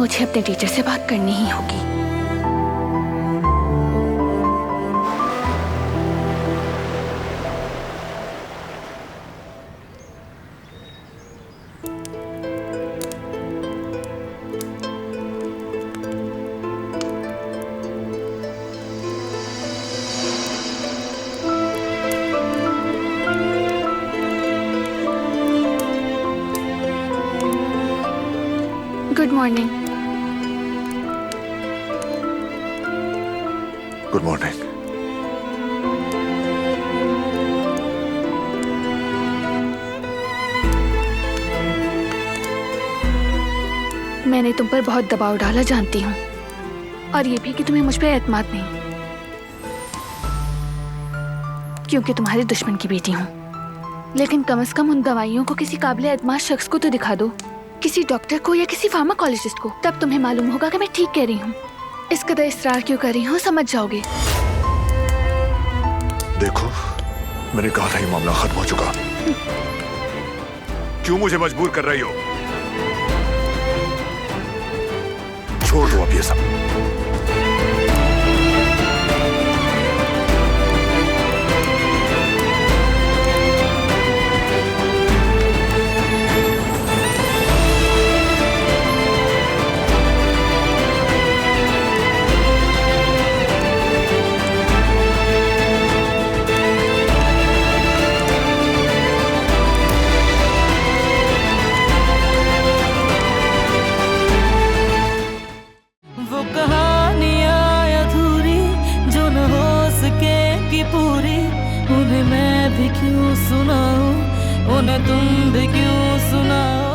मुझे अपने टीचर से बात करनी ही होगी। Good morning. Good morning. मैंने तुम पर बहुत दबाव डाला जानती हूँ, और ये भी कि तुम्हें मुझ पर एतमाद नहीं, क्योंकि तुम्हारे दुश्मन की बेटी हूँ। लेकिन कम से कम उन दवाइयों को किसी काबिल एतमाद शख्स को तो दिखा दो, किसी डॉक्टर को या किसी फार्माकोलॉजिस्ट को, तब तुम्हें मालूम होगा कि मैं ठीक कह रही हूँ। इस कदर इसरार क्यों कर रही हूँ समझ जाओगे। देखो, मैंने कहा था ये मामला खत्म हो चुका। क्यों मुझे मजबूर कर रही हो? छोड़ दो अब ये सब। उन्हें मैं भी क्यों सुनाऊं, उन्हें तुम भी क्यों सुनाओ।